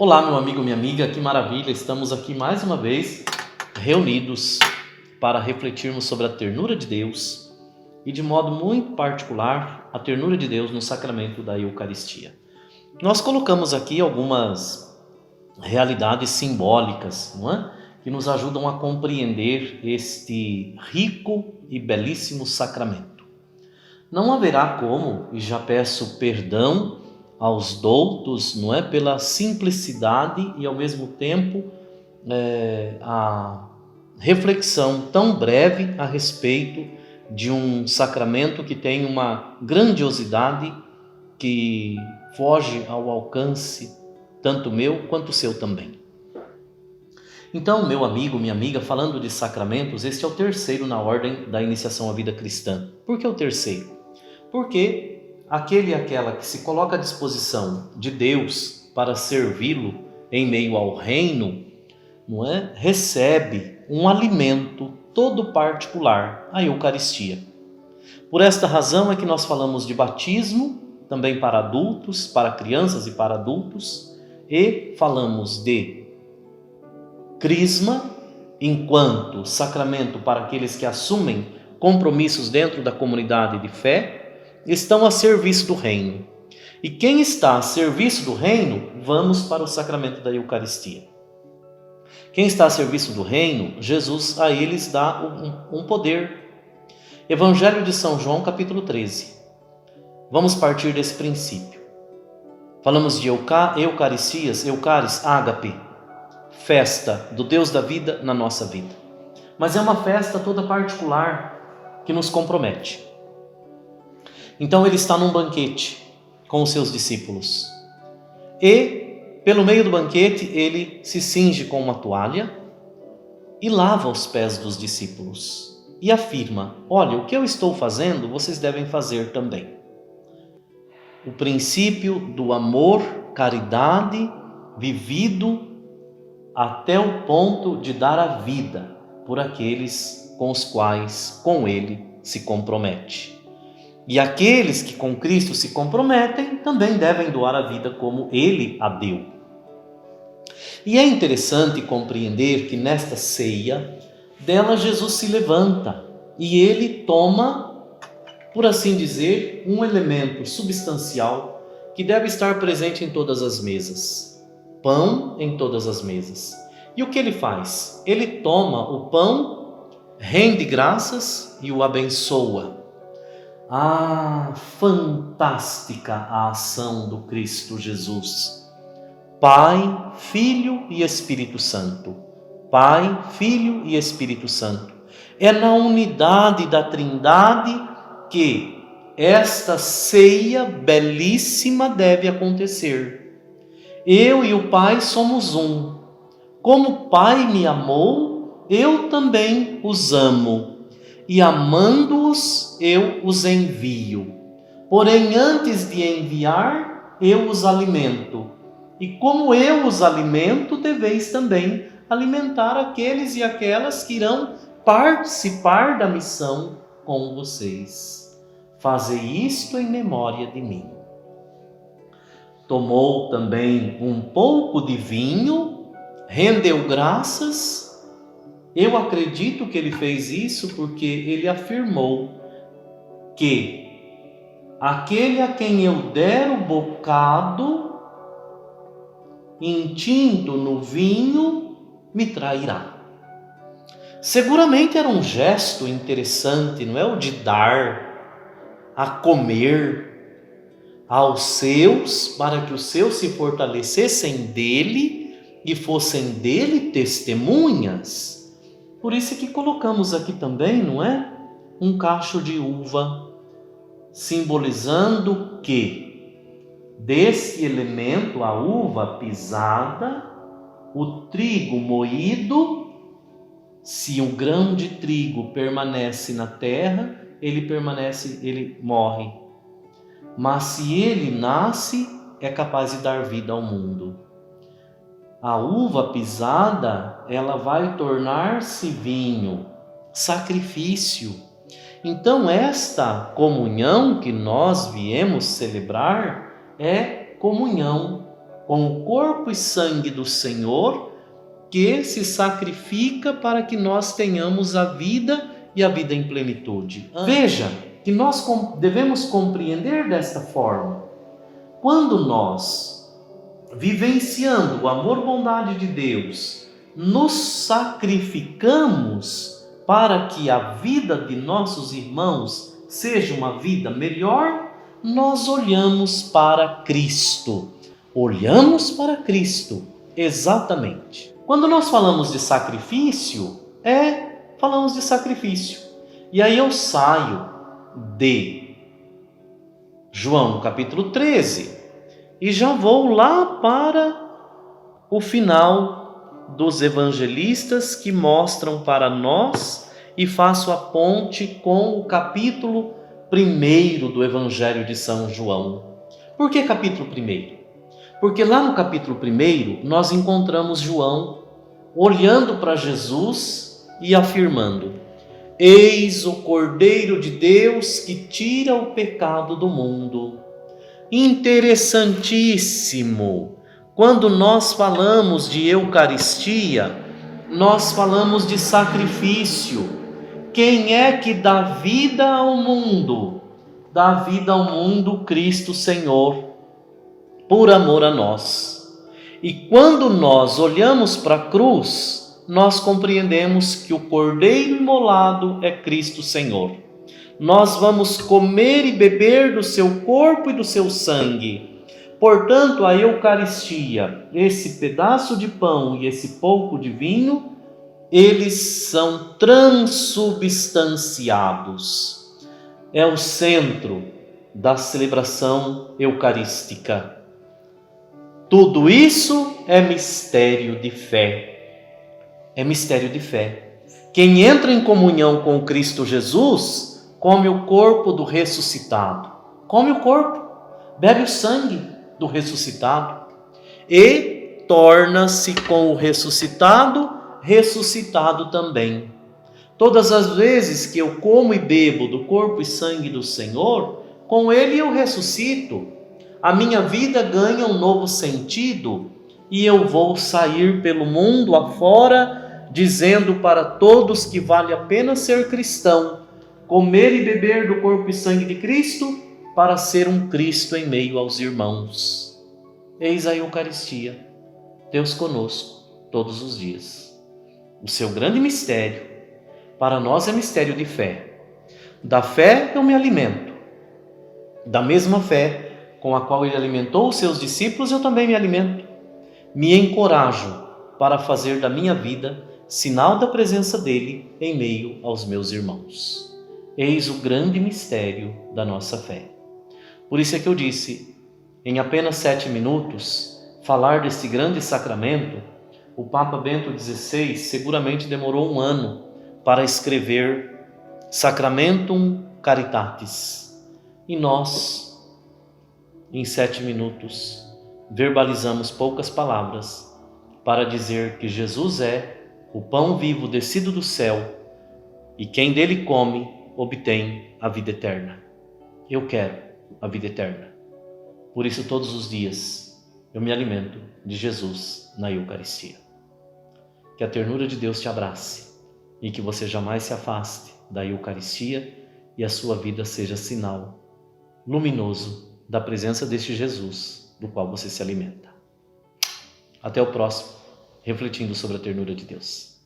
Olá, meu amigo, minha amiga, que maravilha! Estamos aqui mais uma vez reunidos para refletirmos sobre a ternura de Deus e, de modo muito particular, a ternura de Deus no sacramento da Eucaristia. Nós colocamos aqui algumas realidades simbólicas, não é? Que nos ajudam a compreender este rico e belíssimo sacramento. Não haverá como, e já peço perdão aos doutos, não é, pela simplicidade e ao mesmo tempo a reflexão tão breve a respeito de um sacramento que tem uma grandiosidade que foge ao alcance tanto meu quanto seu também. Então, meu amigo, minha amiga, falando de sacramentos, este é o terceiro na ordem da iniciação à vida cristã. Por que o terceiro? Porque aquele e aquela que se coloca à disposição de Deus para servi-lo em meio ao reino, não é? Recebe um alimento todo particular, a Eucaristia. Por esta razão é que nós falamos de batismo, também para adultos, para crianças e para adultos, e falamos de crisma, enquanto sacramento para aqueles que assumem compromissos dentro da comunidade de fé, estão a serviço do reino. E quem está a serviço do reino, vamos para o sacramento da Eucaristia. Quem está a serviço do reino, Jesus a eles dá um poder. Evangelho de São João, capítulo 13. Vamos partir desse princípio. Falamos de Eucaristias, Eucaris, ágape, festa do Deus da vida na nossa vida. Mas é uma festa toda particular que nos compromete. Então ele está num banquete com os seus discípulos. E, pelo meio do banquete, ele se cinge com uma toalha e lava os pés dos discípulos. E afirma: olha, o que eu estou fazendo, vocês devem fazer também. O princípio do amor, caridade, vivido até o ponto de dar a vida por aqueles com os quais, com ele, se compromete. E aqueles que com Cristo se comprometem também devem doar a vida como ele a deu. E é interessante compreender que nesta ceia dela Jesus se levanta e ele toma, por assim dizer, um elemento substancial que deve estar presente em todas as mesas. Pão em todas as mesas. E o que ele faz? Ele toma o pão, rende graças e o abençoa. Ah, fantástica a ação do Cristo Jesus. Pai, Filho e Espírito Santo. Pai, Filho e Espírito Santo. É na unidade da Trindade que esta ceia belíssima deve acontecer. Eu e o Pai somos um. Como o Pai me amou, eu também os amo. E amando-os, eu os envio. Porém, antes de enviar, eu os alimento. E como eu os alimento, deveis também alimentar aqueles e aquelas que irão participar da missão com vocês. Fazei isto em memória de mim. Tomou também um pouco de vinho, rendeu graças. Eu acredito que ele fez isso porque ele afirmou que aquele a quem eu der o bocado intinto no vinho me trairá. Seguramente era um gesto interessante, não é? O de dar a comer aos seus, para que os seus se fortalecessem dele e fossem dele testemunhas. Por isso que colocamos aqui também, não é? Um cacho de uva, simbolizando que desse elemento, a uva pisada, o trigo moído, se um grão de trigo permanece na terra, ele morre. Mas se ele nasce, é capaz de dar vida ao mundo. A uva pisada, ela vai tornar-se vinho, sacrifício. Então, esta comunhão que nós viemos celebrar é comunhão com o corpo e sangue do Senhor, que se sacrifica para que nós tenhamos a vida e a vida em plenitude. Veja que nós devemos compreender desta forma. Quando nós, vivenciando o amor e bondade de Deus, nos sacrificamos para que a vida de nossos irmãos seja uma vida melhor, nós olhamos para Cristo. Olhamos para Cristo, exatamente. Quando nós falamos de sacrifício, falamos de sacrifício. E aí eu saio de João capítulo 13 e já vou lá para o final dos evangelistas que mostram para nós, e faço a ponte com o capítulo 1 do Evangelho de São João. Por que capítulo 1? Porque lá no capítulo 1 nós encontramos João olhando para Jesus e afirmando: eis o Cordeiro de Deus que tira o pecado do mundo. Interessantíssimo! Quando nós falamos de Eucaristia, nós falamos de sacrifício. Quem é que dá vida ao mundo? Dá vida ao mundo Cristo Senhor, por amor a nós. E quando nós olhamos para a cruz, nós compreendemos que o Cordeiro imolado é Cristo Senhor. Nós vamos comer e beber do seu corpo e do seu sangue. Portanto, a Eucaristia, esse pedaço de pão e esse pouco de vinho, eles são transubstanciados. É o centro da celebração eucarística. Tudo isso é mistério de fé. É mistério de fé. Quem entra em comunhão com Cristo Jesus, come o corpo do ressuscitado. Come o corpo, bebe o sangue do ressuscitado e torna-se com o ressuscitado também. Todas as vezes que eu como e bebo do corpo e sangue do Senhor, com Ele eu ressuscito. A minha vida ganha um novo sentido e eu vou sair pelo mundo afora, dizendo para todos que vale a pena ser cristão, comer e beber do corpo e sangue de Cristo, para ser um Cristo em meio aos irmãos. Eis a Eucaristia, Deus conosco todos os dias. O seu grande mistério, para nós é mistério de fé. Da fé eu me alimento. Da mesma fé com a qual ele alimentou os seus discípulos, eu também me alimento. Me encorajo para fazer da minha vida sinal da presença dele em meio aos meus irmãos. Eis o grande mistério da nossa fé. Por isso é que eu disse, em apenas 7 minutos, falar deste grande sacramento. O Papa Bento XVI seguramente demorou 1 ano para escrever Sacramentum Caritatis. E nós, em 7 minutos, verbalizamos poucas palavras para dizer que Jesus é o pão vivo descido do céu e quem dele come obtém a vida eterna. Eu quero a vida eterna. Por isso, todos os dias, eu me alimento de Jesus na Eucaristia. Que a ternura de Deus te abrace e que você jamais se afaste da Eucaristia e a sua vida seja sinal luminoso da presença deste Jesus, do qual você se alimenta. Até o próximo, refletindo sobre a ternura de Deus.